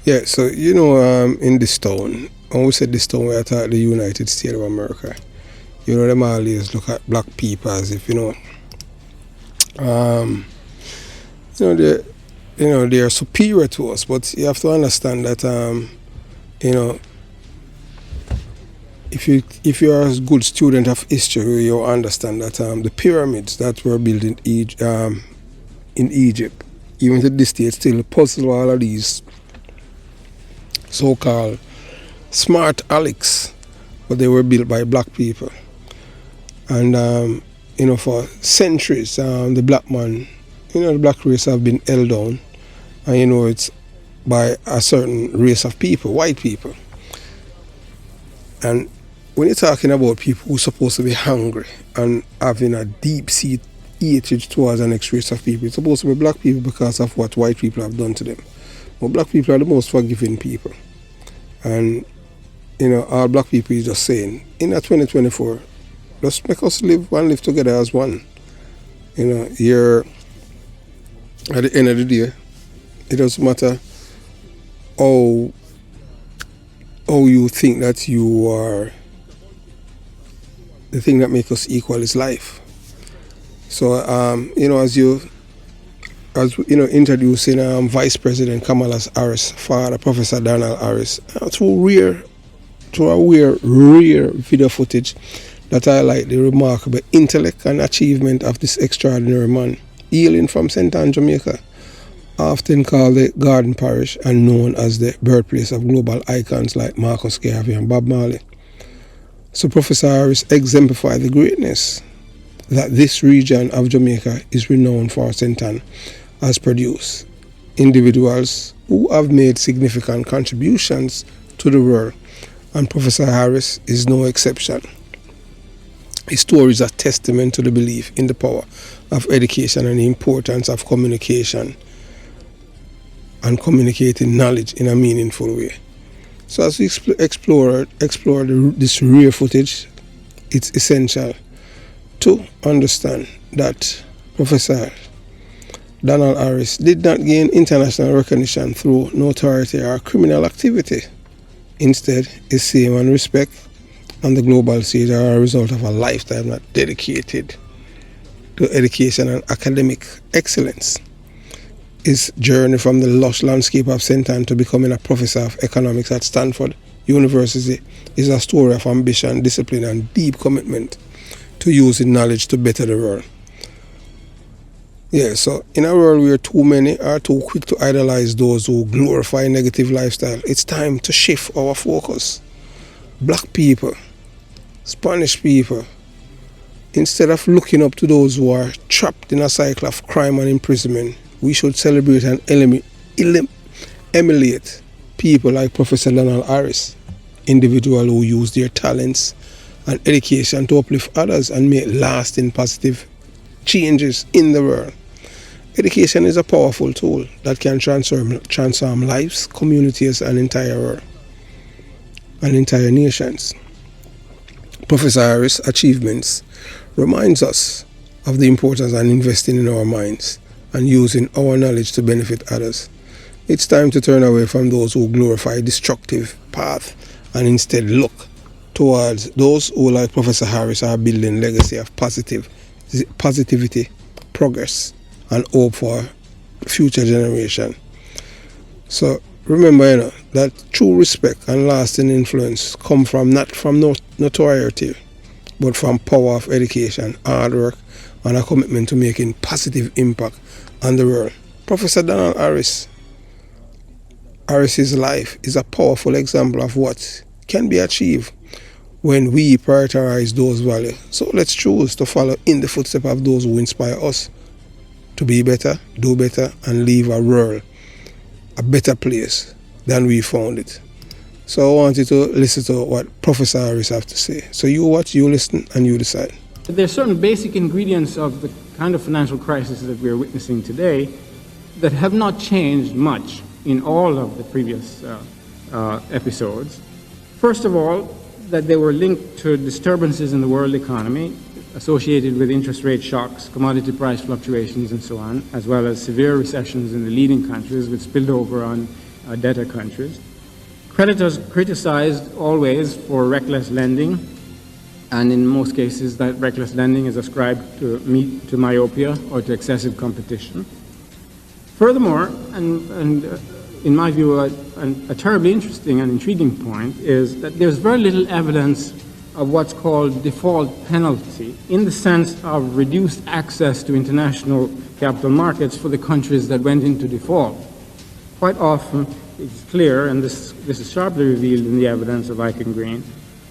Yeah, so in this town, when we said this town, we are talking the United States of America. Them always look at black people as if um, they they are superior to us. But you have to understand that you know, if you are a good student of history, you understand that the pyramids that were built in Egypt, even to this day, still puzzle all of these so-called smart Alex, but they were built by black people. And for centuries, the black man, the black race have been held down, and it's by a certain race of people, white people. And when you're talking about people who are supposed to be hungry and having a deep-seated hatred towards the next race of people, it's supposed to be black people because of what white people have done to them. But black people are the most forgiving people. And, all black people is just saying, in 2024, just make us live together as one. You're, at the end of the day, it doesn't matter how you think that you are. The thing that makes us equal is life. So, introducing Vice President Kamala Harris' father, Professor Donald Harris, through a rare video footage that highlight the remarkable intellect and achievement of this extraordinary man, hailing from St. Ann, Jamaica, often called the Garden Parish and known as the birthplace of global icons like Marcus Garvey and Bob Marley. So Professor Harris exemplified the greatness that this region of Jamaica is renowned for. St. Ann has produced individuals who have made significant contributions to the world, and Professor Harris is no exception. His story is a testament to the belief in the power of education and the importance of communication and communicating knowledge in a meaningful way. So as we explore this rare footage, it's essential to understand that Professor Donald Harris did not gain international recognition through notoriety or criminal activity. Instead, his fame and respect on the global stage are a result of a lifetime that dedicated to education and academic excellence. His journey from the lush landscape of St. Ann to becoming a professor of economics at Stanford University is a story of ambition, discipline, and deep commitment to using knowledge to better the world. Yeah, so in a world where too many are too quick to idolize those who glorify negative lifestyle, it's time to shift our focus. Black people, Spanish people, instead of looking up to those who are trapped in a cycle of crime and imprisonment, we should celebrate and emulate people like Professor Donald Harris, individuals who use their talents and education to uplift others and make lasting positive changes in the world. Education is a powerful tool that can transform lives, communities, and entire world, and entire nations. Professor Harris' achievements reminds us of the importance of investing in our minds and using our knowledge to benefit others. It's time to turn away from those who glorify destructive path and instead look towards those who, like Professor Harris, are building legacy of positivity, progress, and hope for future generation. So remember, that true respect and lasting influence come from not from notoriety, but from power of education, hard work, and a commitment to making positive impact on the world. Professor Donald Harris's life is a powerful example of what can be achieved when we prioritize those values. So let's choose to follow in the footsteps of those who inspire us to be better, do better, and leave our world a better place than we found it. So I want you to listen to what Professor Harris has to say. So you watch, you listen, and you decide. There are certain basic ingredients of the kind of financial crisis that we're witnessing today that have not changed much in all of the previous episodes. First of all, that they were linked to disturbances in the world economy associated with interest rate shocks, commodity price fluctuations, and so on, as well as severe recessions in the leading countries, which spilled over on debtor countries. Creditors criticized always for reckless lending, and in most cases that reckless lending is ascribed to myopia or to excessive competition. Furthermore, and in my view, a terribly interesting and intriguing point is that there's very little evidence of what's called default penalty in the sense of reduced access to international capital markets for the countries that went into default. Quite often, it's clear, and this is sharply revealed in the evidence of Ike and Green,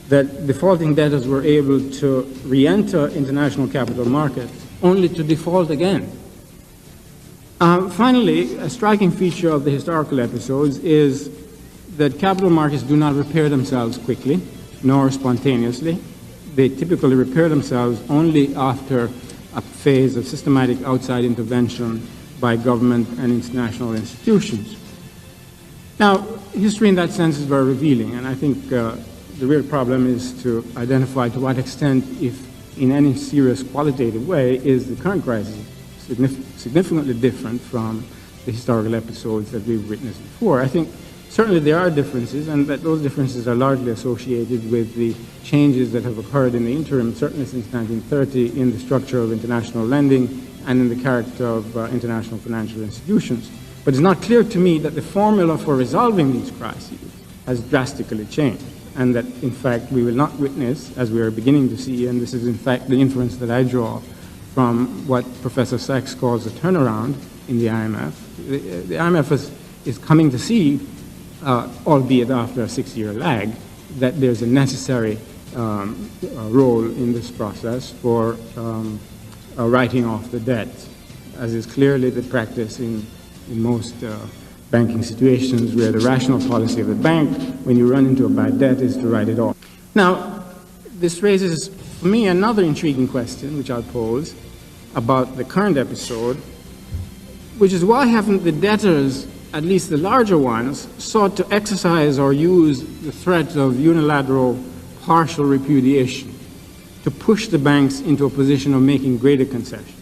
that defaulting debtors were able to re-enter international capital markets only to default again. Finally, a striking feature of the historical episodes is that capital markets do not repair themselves quickly, nor spontaneously. They typically repair themselves only after a phase of systematic outside intervention by government and international institutions. Now, history in that sense is very revealing, and I think the real problem is to identify to what extent, if in any serious qualitative way, is the current crisis significantly different from the historical episodes that we've witnessed before. I think certainly there are differences, and that those differences are largely associated with the changes that have occurred in the interim, certainly since 1930, in the structure of international lending and in the character of international financial institutions. But it's not clear to me that the formula for resolving these crises has drastically changed, and that, in fact, we will not witness, as we are beginning to see, and this is, in fact, the inference that I draw from what Professor Sachs calls a turnaround in the IMF. The IMF is coming to see, albeit after a 6-year lag, that there's a necessary role in this process for writing off the debt, as is clearly the practice in most banking situations where the rational policy of the bank, when you run into a bad debt, is to write it off. Now, this raises for me another intriguing question, which I'll pose, about the current episode, which is why haven't the debtors, at least the larger ones, sought to exercise or use the threat of unilateral partial repudiation to push the banks into a position of making greater concessions?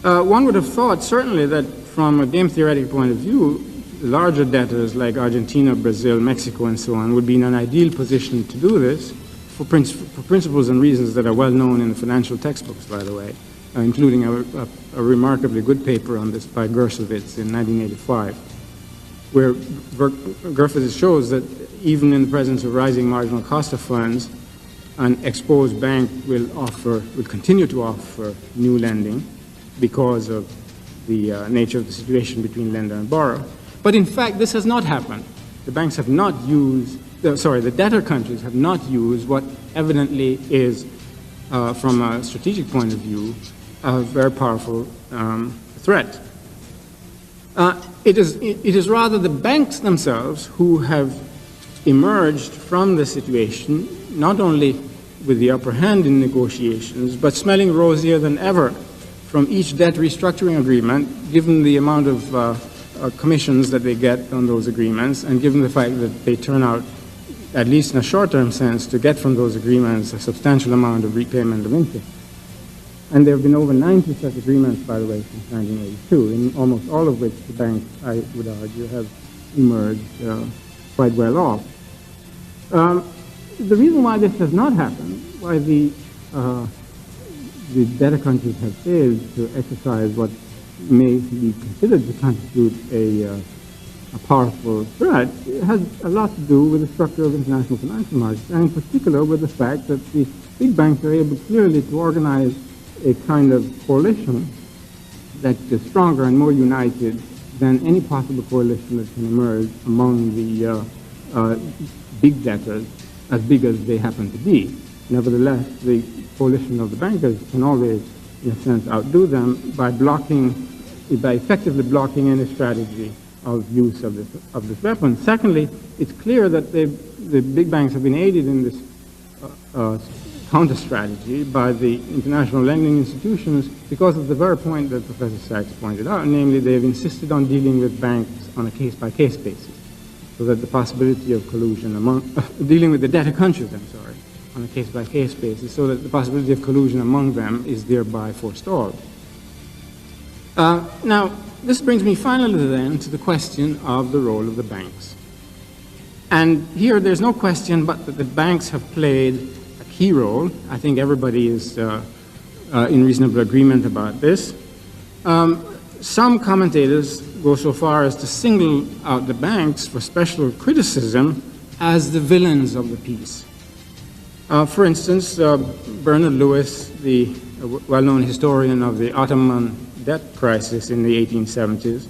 One would have thought, certainly, that from a game theoretic point of view, the larger debtors like Argentina, Brazil, Mexico, and so on would be in an ideal position to do this for principles and reasons that are well known in the financial textbooks, by the way, including a remarkably good paper on this by Gersowitz in 1985, where Gersowitz shows that even in the presence of rising marginal cost of funds, an exposed bank will continue to offer new lending because of the nature of the situation between lender and borrower. But in fact, this has not happened. The banks have not used, the debtor countries have not used what evidently is, from a strategic point of view, a very powerful threat. It is rather the banks themselves who have emerged from the situation, not only with the upper hand in negotiations, but smelling rosier than ever from each debt restructuring agreement, given the amount of commissions that they get on those agreements, and given the fact that they turn out, at least in a short-term sense, to get from those agreements a substantial amount of repayment of interest. And there have been over 90 such agreements, by the way, since 1982, in almost all of which the banks, I would argue, have emerged quite well off. The reason why this has not happened, why the debtor countries have failed to exercise what may be considered to constitute a powerful threat, it has a lot to do with the structure of international financial markets, and in particular with the fact that the big banks are able clearly to organize a kind of coalition that is stronger and more united than any possible coalition that can emerge among the big debtors, as big as they happen to be. Nevertheless, the coalition of the bankers can always, in a sense, outdo them by effectively blocking any strategy of use of this weapon. Secondly, it's clear that the big banks have been aided in this counter strategy by the international lending institutions because of the very point that Professor Sachs pointed out, namely they've insisted on dealing with banks on a case-by-case basis, so that the possibility of collusion dealing with the debtor countries, on a case-by-case basis, so that the possibility of collusion among them is thereby forestalled. Now, This brings me finally then to the question of the role of the banks. And here there's no question but that the banks have played a key role. I think everybody is in reasonable agreement about this. Some commentators go so far as to single out the banks for special criticism as the villains of the piece. For instance, Bernard Lewis, the well-known historian of the Ottoman debt crisis in the 1870s,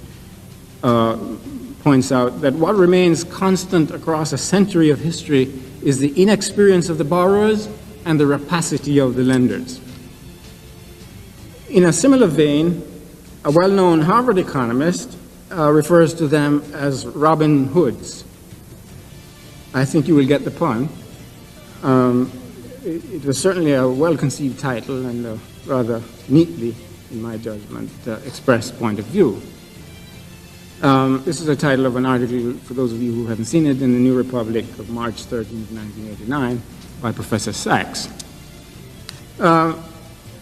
points out that what remains constant across a century of history is the inexperience of the borrowers and the rapacity of the lenders. In a similar vein, a well-known Harvard economist refers to them as Robin Hoods. I think you will get the pun. It was certainly a well-conceived title and a rather neatly, in my judgment, expressed point of view. This is the title of an article, for those of you who haven't seen it, in the New Republic of March 13, 1989, by Professor Sachs.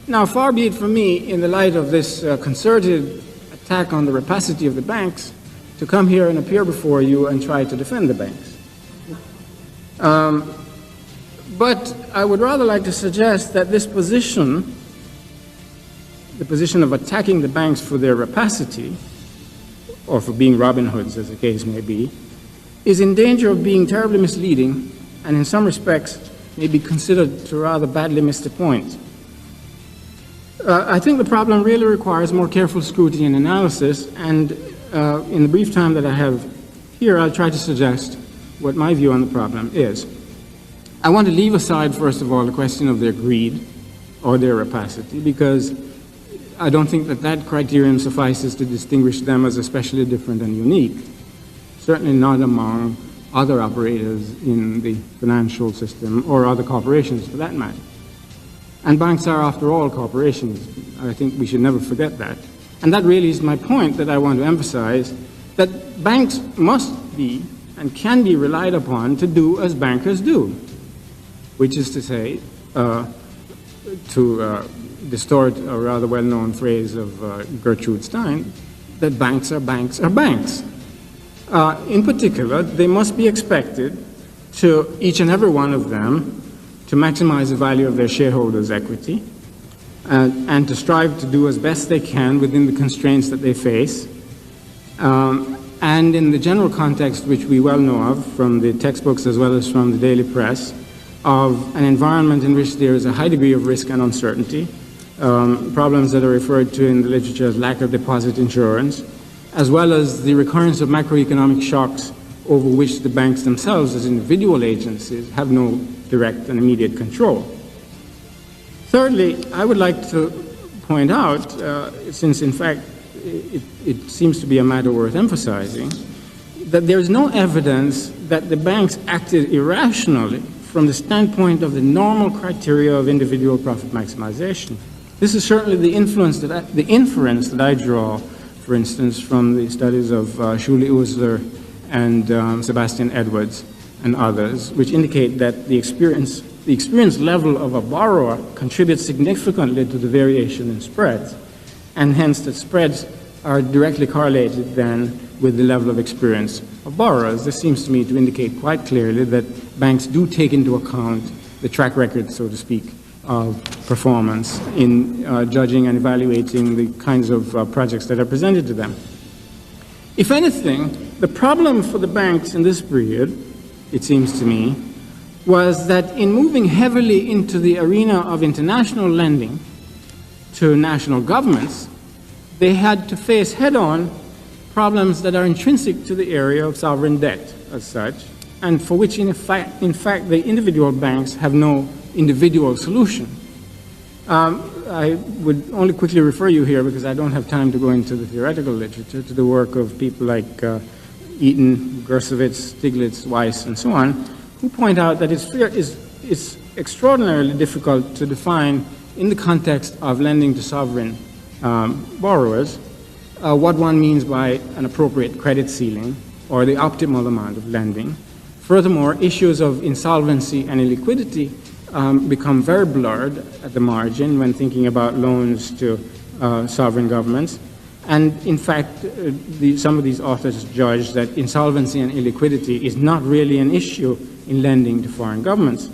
Now, far be it from me, in the light of this concerted attack on the rapacity of the banks, to come here and appear before you and try to defend the banks. But I would rather like to suggest that this position, the position of attacking the banks for their rapacity, or for being Robin Hoods, as the case may be, is in danger of being terribly misleading and in some respects may be considered to rather badly miss the point. I think the problem really requires more careful scrutiny and analysis, and in the brief time that I have here, I'll try to suggest what my view on the problem is. I want to leave aside, first of all, the question of their greed or their rapacity, because I don't think that that criterion suffices to distinguish them as especially different and unique, certainly not among other operators in the financial system or other corporations for that matter. And banks are, after all, corporations. I think we should never forget that. And that really is my point that I want to emphasize, that banks must be and can be relied upon to do as bankers do, which is to say, to distort a rather well-known phrase of Gertrude Stein, that banks are banks are banks. In particular, they must be expected to, each and every one of them, to maximize the value of their shareholders' equity and to strive to do as best they can within the constraints that they face. And in the general context, which we well know of from the textbooks as well as from the daily press, of an environment in which there is a high degree of risk and uncertainty, problems that are referred to in the literature as lack of deposit insurance, as well as the recurrence of macroeconomic shocks over which the banks themselves as individual agencies have no direct and immediate control. Thirdly, I would like to point out, since in fact it seems to be a matter worth emphasizing, that there is no evidence that the banks acted irrationally from the standpoint of the normal criteria of individual profit maximization. This is certainly the inference that I draw, for instance, from the studies of Shuli Usler and Sebastian Edwards and others, which indicate that the experience level of a borrower contributes significantly to the variation in spreads, and hence that spreads are directly correlated then with the level of experience of borrowers. This seems to me to indicate quite clearly that banks do take into account the track record, so to speak, of performance in judging and evaluating the kinds of projects that are presented to them. If anything, the problem for the banks in this period, it seems to me, was that in moving heavily into the arena of international lending to national governments, they had to face head-on problems that are intrinsic to the area of sovereign debt as such, and for which in fact the individual banks have no individual solution. I would only quickly refer you here, because I don't have time to go into the theoretical literature, to the work of people like Eaton, Gersowitz, Stiglitz, Weiss, and so on, who point out that it's extraordinarily difficult to define, in the context of lending to sovereign borrowers, what one means by an appropriate credit ceiling or the optimal amount of lending. Furthermore, issues of insolvency and illiquidity become very blurred at the margin when thinking about loans to sovereign governments. And in fact, some of these authors judge that insolvency and illiquidity is not really an issue in lending to foreign governments.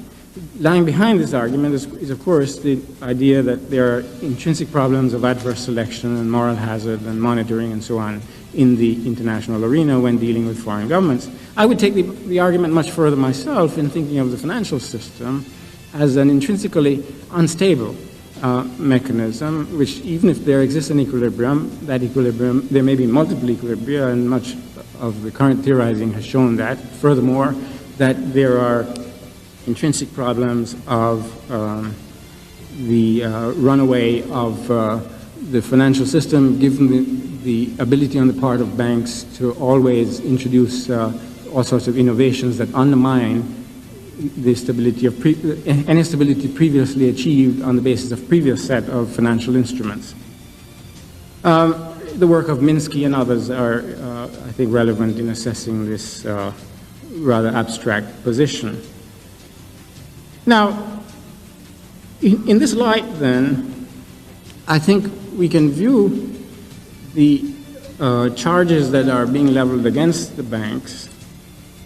Lying behind this argument is, of course, the idea that there are intrinsic problems of adverse selection and moral hazard and monitoring and so on in the international arena when dealing with foreign governments. I would take the argument much further myself in thinking of the financial system as an intrinsically unstable mechanism, which even if there exists an equilibrium, that equilibrium, there may be multiple equilibria, and much of the current theorizing has shown that. Furthermore, that there are intrinsic problems of the runaway of the financial system, given the ability on the part of banks to always introduce all sorts of innovations that undermine the stability of any stability previously achieved on the basis of previous set of financial instruments. The work of Minsky and others are, I think, relevant in assessing this rather abstract position. Now, in this light, then, I think we can view the charges that are being leveled against the banks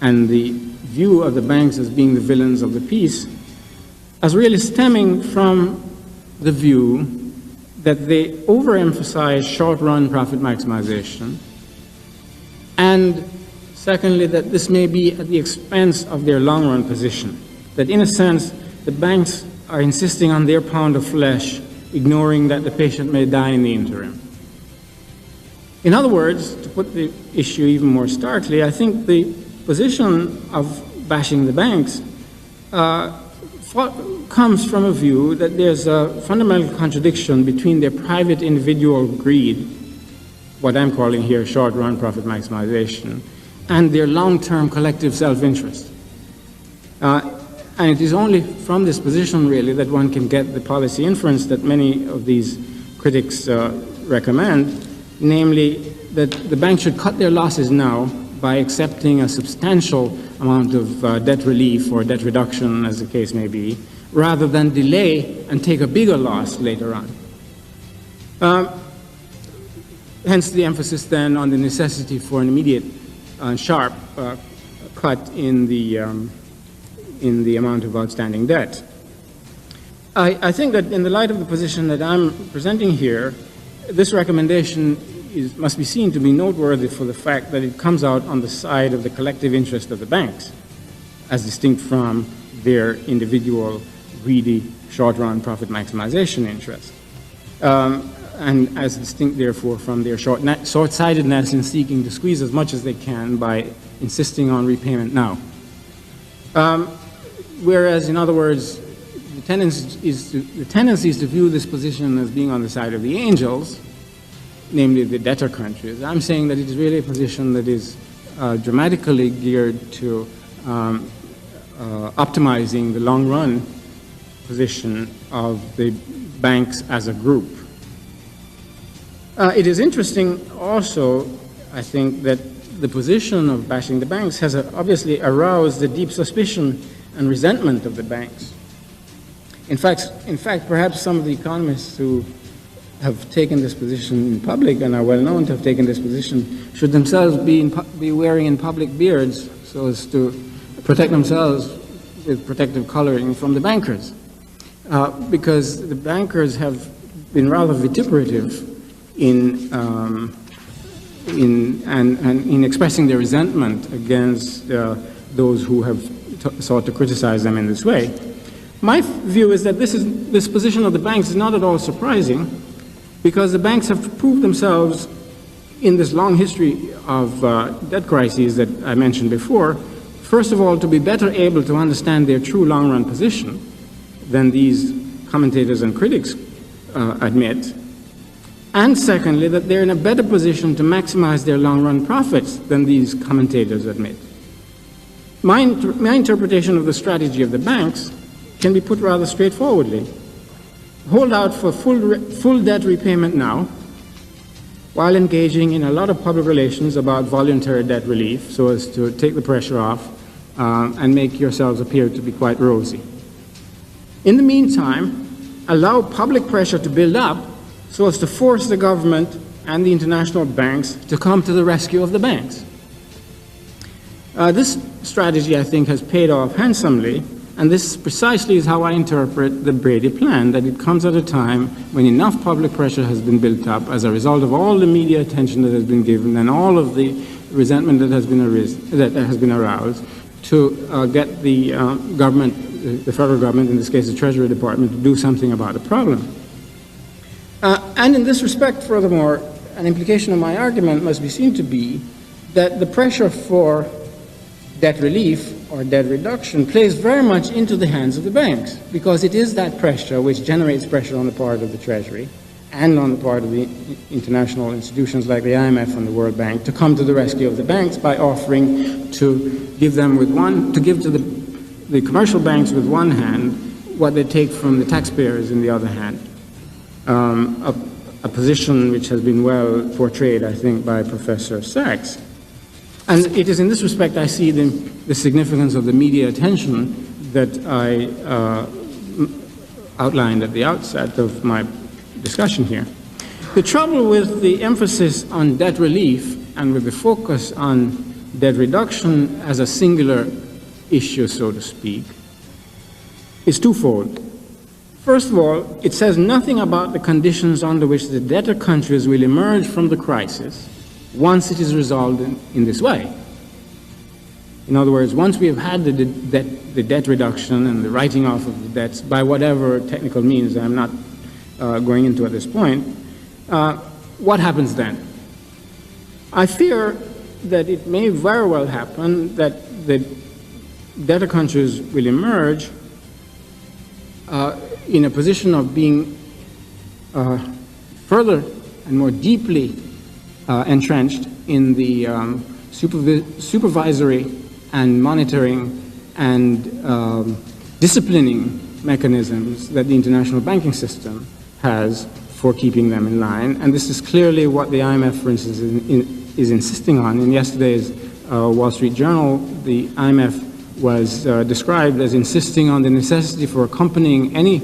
and the view of the banks as being the villains of the piece as really stemming from the view that they overemphasize short-run profit maximization, and secondly, that this may be at the expense of their long-run position. That in a sense, the banks are insisting on their pound of flesh, ignoring that the patient may die in the interim. In other words, to put the issue even more starkly, I think the position of bashing the banks comes from a view that there's a fundamental contradiction between their private individual greed, what I'm calling here short-run profit maximization, and their long-term collective self-interest. And it is only from this position, really, that one can get the policy inference that many of these critics recommend, namely that the banks should cut their losses now by accepting a substantial amount of debt relief or debt reduction, as the case may be, rather than delay and take a bigger loss later on. Hence the emphasis then on the necessity for an immediate sharp cut in the amount of outstanding debt. I think that in the light of the position that I'm presenting here, this recommendation must be seen to be noteworthy for the fact that it comes out on the side of the collective interest of the banks, as distinct from their individual greedy short-run profit maximization interest, and as distinct, therefore, from their short-sightedness in seeking to squeeze as much as they can by insisting on repayment now. Whereas, in other words, the tendency is to view this position as being on the side of the angels, namely the debtor countries. I'm saying that it is really a position that is dramatically geared to optimizing the long-run position of the banks as a group. It is interesting also, I think, that the position of bashing the banks has obviously aroused the deep suspicion and resentment of the banks. In fact, perhaps some of the economists who have taken this position in public and are well known to have taken this position should themselves be wearing in public beards so as to protect themselves with protective coloring from the bankers. Because the bankers have been rather vituperative in expressing their resentment against those who have sought to criticize them in this way. My view is that this position of the banks is not at all surprising, because the banks have proved themselves in this long history of debt crises that I mentioned before, first of all, to be better able to understand their true long-run position than these commentators and critics admit, and secondly, that they're in a better position to maximize their long-run profits than these commentators admit. My interpretation of the strategy of the banks can be put rather straightforwardly. Hold out for full debt repayment now, while engaging in a lot of public relations about voluntary debt relief so as to take the pressure off and make yourselves appear to be quite rosy. In the meantime, allow public pressure to build up so as to force the government and the international banks to come to the rescue of the banks. This strategy, I think, has paid off handsomely, and this precisely is how I interpret the Brady Plan, that it comes at a time when enough public pressure has been built up as a result of all the media attention that has been given and all of the resentment that has been aroused to get the government, the federal government, in this case the Treasury Department, to do something about the problem. And in this respect, furthermore, an implication of my argument must be seen to be that the pressure for debt relief or debt reduction plays very much into the hands of the banks, because it is that pressure which generates pressure on the part of the Treasury and on the part of the international institutions like the IMF and the World Bank to come to the rescue of the banks by offering to give them to the commercial banks with one hand what they take from the taxpayers in the other hand. A position which has been well portrayed, I think, by Professor Sachs. And it is in this respect I see the significance of the media attention that I outlined at the outset of my discussion here. The trouble with the emphasis on debt relief and with the focus on debt reduction as a singular issue, so to speak, is twofold. First of all, it says nothing about the conditions under which the debtor countries will emerge from the crisis once it is resolved in this way. In other words, once we have had the debt reduction and the writing off of the debts by whatever technical means I'm not going into at this point, what happens then? I fear that it may very well happen that the debtor countries will emerge in a position of being further and more deeply entrenched in the supervisory and monitoring and disciplining mechanisms that the international banking system has for keeping them in line. And this is clearly what the IMF, for instance, is insisting on. In yesterday's Wall Street Journal, the IMF was described as insisting on the necessity for accompanying any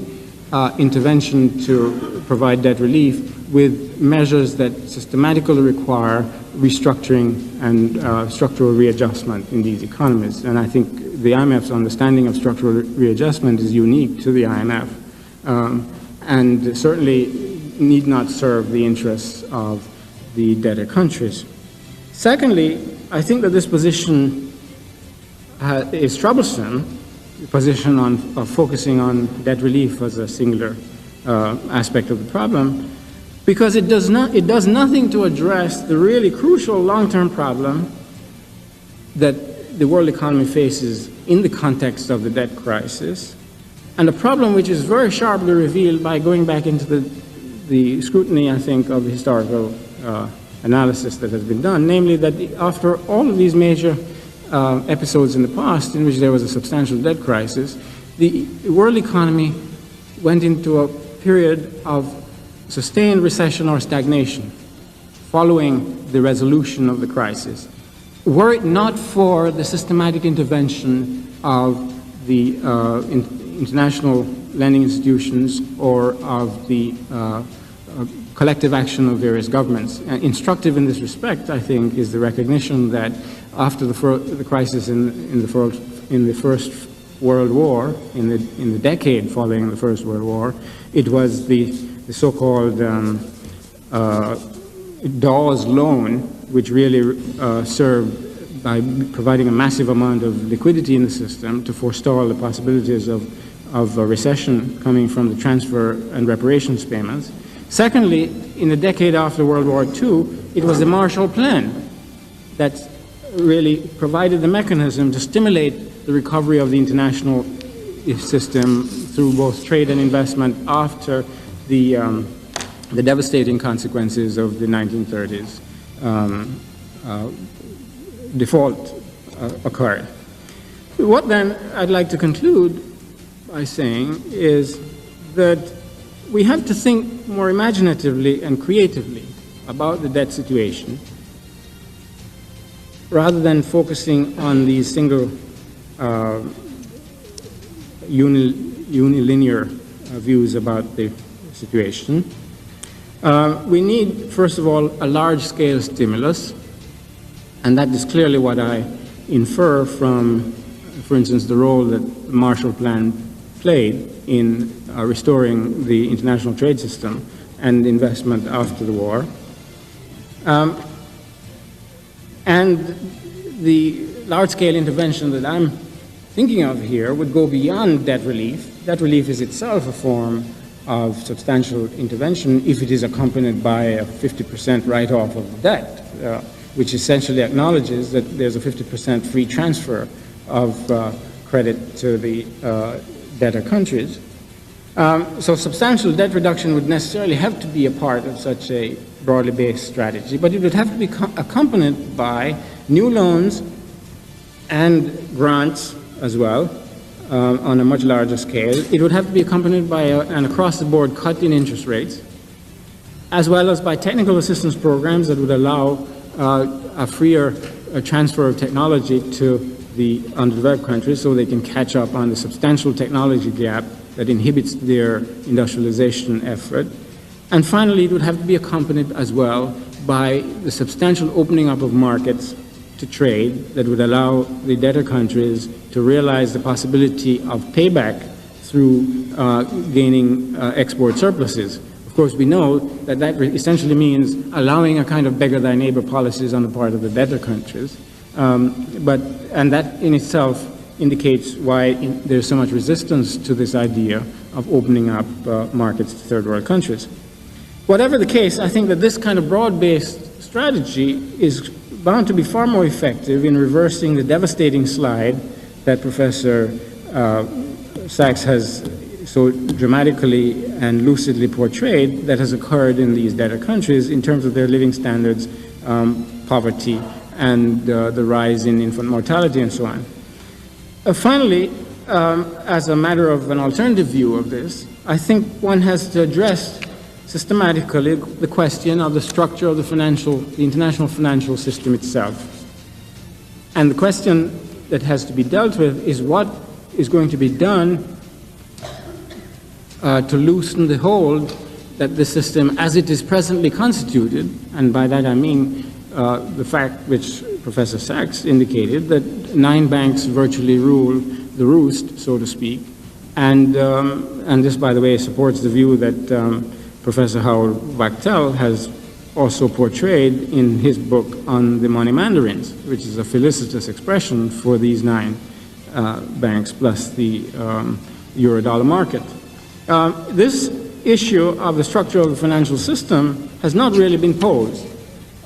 intervention to provide debt relief with measures that systematically require restructuring and structural readjustment in these economies. And I think the IMF's understanding of structural readjustment is unique to the IMF and certainly need not serve the interests of the debtor countries. Secondly, I think that this position is troublesome, the position of focusing on debt relief as a singular aspect of the problem, because it does nothing to address the really crucial long-term problem that the world economy faces in the context of the debt crisis, and a problem which is very sharply revealed by going back into the scrutiny, I think, of the historical analysis that has been done, namely that after all of these major episodes in the past in which there was a substantial debt crisis, the world economy went into a period of sustained recession or stagnation following the resolution of the crisis. Were it not for the systematic intervention of the international lending institutions or of the collective action of various governments. Instructive in this respect, I think, is the recognition that after the crisis in the First World War, in the decade following the First World War, it was the so-called Dawes loan, which really served by providing a massive amount of liquidity in the system to forestall the possibilities of a recession coming from the transfer and reparations payments. Secondly, in the decade after World War II, it was the Marshall Plan that really provided the mechanism to stimulate the recovery of the international system through both trade and investment after the devastating consequences of the 1930s default occurred. What then I'd like to conclude by saying is that we have to think more imaginatively and creatively about the debt situation rather than focusing on these single unilinear views about the situation. We need, first of all, a large-scale stimulus, and that is clearly what I infer from, for instance, the role that the Marshall Plan played in restoring the international trade system and investment after the war. And the large-scale intervention that I'm thinking of here would go beyond debt relief. Debt relief is itself a form of substantial intervention if it is accompanied by a 50% write-off of debt, which essentially acknowledges that there's a 50% free transfer of credit to the debtor countries. So substantial debt reduction would necessarily have to be a part of such a broadly based strategy, but it would have to be accompanied by new loans and grants as well on a much larger scale. It would have to be accompanied by an across-the-board cut in interest rates, as well as by technical assistance programs that would allow a freer transfer of technology to the underdeveloped countries so they can catch up on the substantial technology gap that inhibits their industrialization effort. And finally, it would have to be accompanied as well by the substantial opening up of markets to trade that would allow the debtor countries to realize the possibility of payback through gaining export surpluses. Of course, we know that that essentially means allowing a kind of beggar-thy-neighbor policies on the part of the debtor countries. And that in itself indicates why there's so much resistance to this idea of opening up markets to third world countries. Whatever the case, I think that this kind of broad-based strategy is bound to be far more effective in reversing the devastating slide that Professor Sachs has so dramatically and lucidly portrayed that has occurred in these debtor countries in terms of their living standards, poverty, and the rise in infant mortality and so on. Finally, as a matter of an alternative view of this, I think one has to address systematically the question of the structure of the international financial system itself. And the question that has to be dealt with is what is going to be done to loosen the hold that the system as it is presently constituted, and by that I mean the fact which Professor Sachs indicated, that 9 banks virtually rule the roost, so to speak, and this, by the way, supports the view that Professor Howard Wachtel has also portrayed in his book on the money mandarins, which is a felicitous expression for these 9 banks plus the euro-dollar market. This issue of the structure of the financial system has not really been posed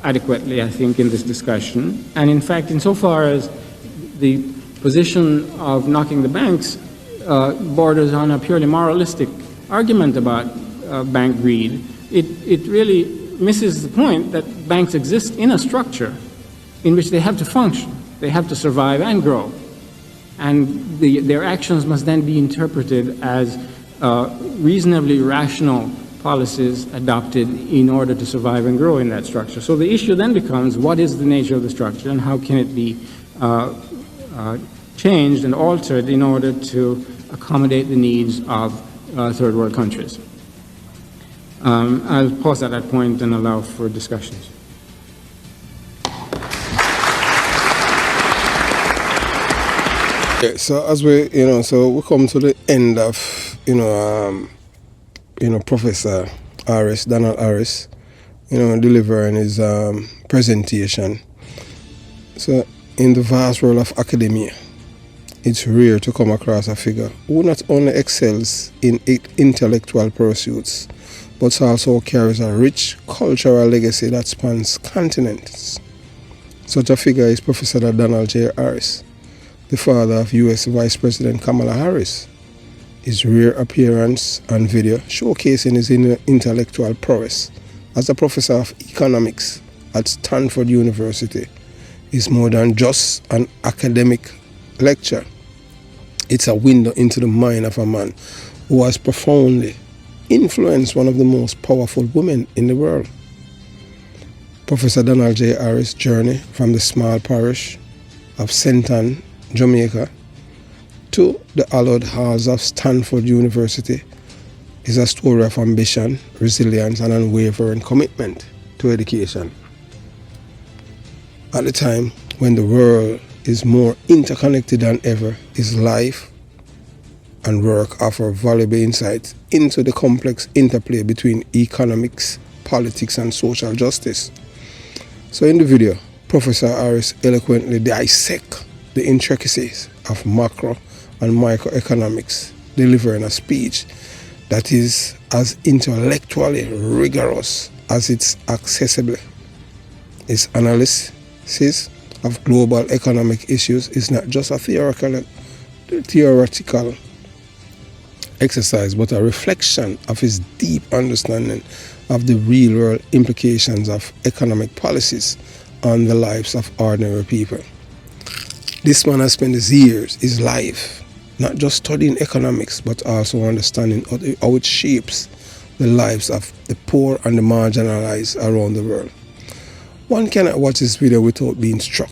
adequately, I think, in this discussion. And in fact, insofar as the position of knocking the banks borders on a purely moralistic argument about bank greed, it really misses the point that banks exist in a structure in which they have to function, they have to survive and grow. And their actions must then be interpreted as reasonably rational policies adopted in order to survive and grow in that structure. So the issue then becomes, what is the nature of the structure and how can it be changed and altered in order to accommodate the needs of third world countries? I'll pause at that point and allow for discussions. Okay, so as we, so we come to the end of, Professor Harris, Donald Harris, delivering his presentation. So in the vast world of academia, it's rare to come across a figure who not only excels in intellectual pursuits, but also carries a rich cultural legacy that spans continents. Such a figure is Professor Donald J. Harris, the father of U.S. Vice President Kamala Harris. His rare appearance on video showcasing his intellectual prowess as a professor of economics at Stanford University is more than just an academic lecture. It's a window into the mind of a man who has profoundly influenced one of the most powerful women in the world. Professor Donald J. Harris' journey from the small parish of St. Ann, Jamaica, to the hallowed halls of Stanford University is a story of ambition, resilience, and unwavering commitment to education. At the time when the world is more interconnected than ever, his life and work offer valuable insights into the complex interplay between economics, politics, and social justice. So in the video, Professor Harris eloquently dissects the intricacies of macro and microeconomics, delivering a speech that is as intellectually rigorous as it's accessible. His analysis of global economic issues is not just a theoretical exercise, but a reflection of his deep understanding of the real-world implications of economic policies on the lives of ordinary people. This man has spent his life, not just studying economics, but also understanding how it shapes the lives of the poor and the marginalized around the world. One cannot watch this video without being struck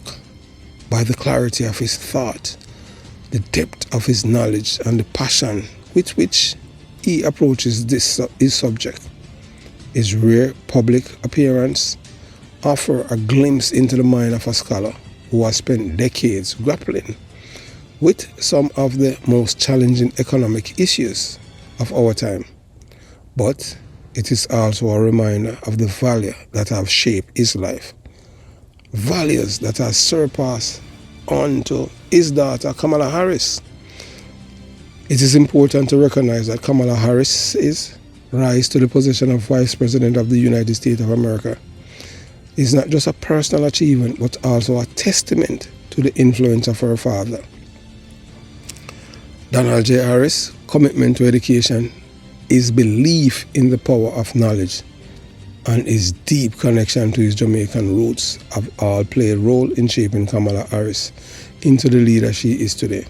by the clarity of his thought, the depth of his knowledge, and the passion with which he approaches his subject. His rare public appearance offers a glimpse into the mind of a scholar who has spent decades grappling with some of the most challenging economic issues of our time. But it is also a reminder of the values that have shaped his life. Values that have surpassed on to his daughter, Kamala Harris. It is important to recognize that Kamala Harris's rise to the position of Vice President of the United States of America is not just a personal achievement, but also a testament to the influence of her father. Donald J. Harris' commitment to education, his belief in the power of knowledge, and his deep connection to his Jamaican roots have all played a role in shaping Kamala Harris into the leader she is today.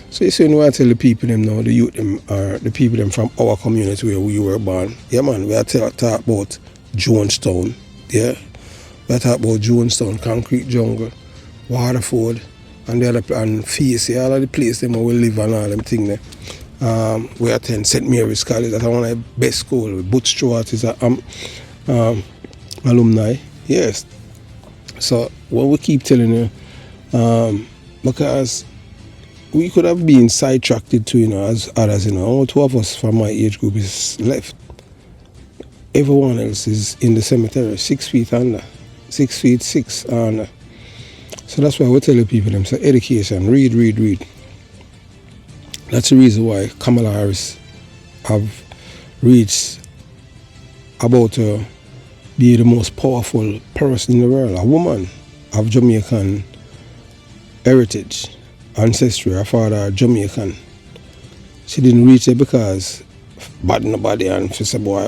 So you see, when I tell the people them now, the youth them are the people them from our community where we were born. Yeah man, we are talk about Jonestown, yeah. We are talk about Jonestown, Concrete Jungle, Waterford, and the other and Facey, all of the places them where we live and all them things there. We attend St. Mary's College, that's one of the best schools. Butch Stewart is a alumni, yes. So what we keep telling you, because we could have been sidetracked too, as others, only two of us from my age group is left. Everyone else is in the cemetery, 6 feet under, 6 feet 6 under. So that's why we tell the people them, so education, read. That's the reason why Kamala Harris have reached about to be the most powerful person in the world, a woman of Jamaican heritage, ancestry. Her father Jamaican. She didn't reach it because bad nobody and she said, boy,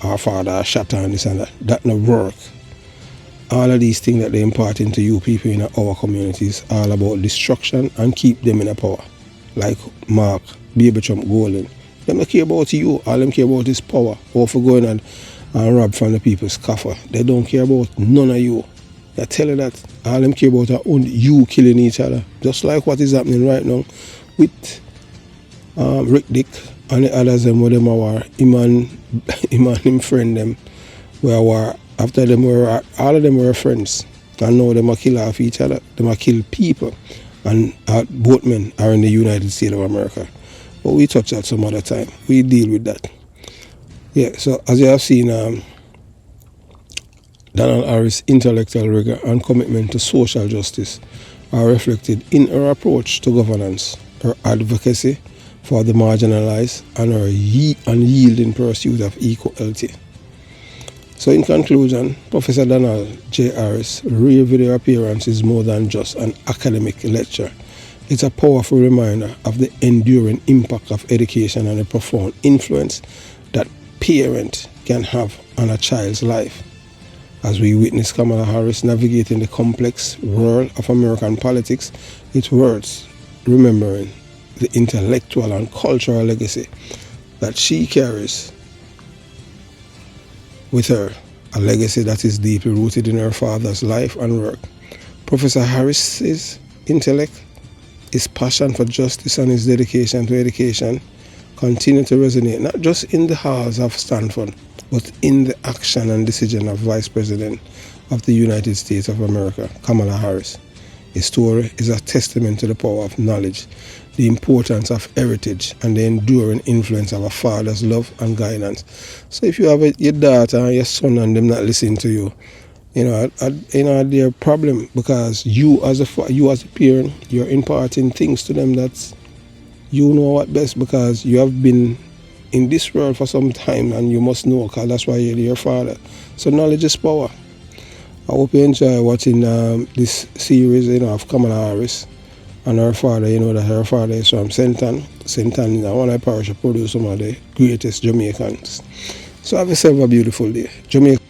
our father shot her and this and that. That no work. All of these things that they impart into you people in our communities all about destruction and keep them in a power. Like Mark, Baby Trump, Golden. They don't care about you, all them care about is power. Or for going and rob from the people's coffer. They don't care about none of you. I tell you that all them care about are only you killing each other. Just like what is happening right now with Rick Dick and the others them where them are him and him friend them where war after them were all of them were friends. And now them are kill off each other. Them are kill people. And both men are in the United States of America. But we touch that some other time. We deal with that. Yeah, so as you have seen, Donald Harris' intellectual rigor and commitment to social justice are reflected in her approach to governance, her advocacy for the marginalized, and her unyielding pursuit of equality. So in conclusion, Professor Donald J. Harris' rare video appearance is more than just an academic lecture. It's a powerful reminder of the enduring impact of education and the profound influence that parent can have on a child's life. As we witness Kamala Harris navigating the complex world of American politics, it's worth remembering the intellectual and cultural legacy that she carries with her, a legacy that is deeply rooted in her father's life and work. Professor Harris's intellect, his passion for justice, and his dedication to education continue to resonate, not just in the halls of Stanford, but in the action and decision of Vice President of the United States of America, Kamala Harris. His story is a testament to the power of knowledge, the importance of heritage, and the enduring influence of a father's love and guidance. So if you have your daughter and your son and them not listening to you, they're a problem, because you as a parent, you're imparting things to them that you know what best, because you have been in this world for some time and you must know, because that's why you're your father. So knowledge is power. I hope you enjoy watching this series, of Kamala Harris and her father. You know that her father is from Senton. Senton is one of the parish that produce some of the greatest Jamaicans. So have yourself a beautiful day. Jamaica.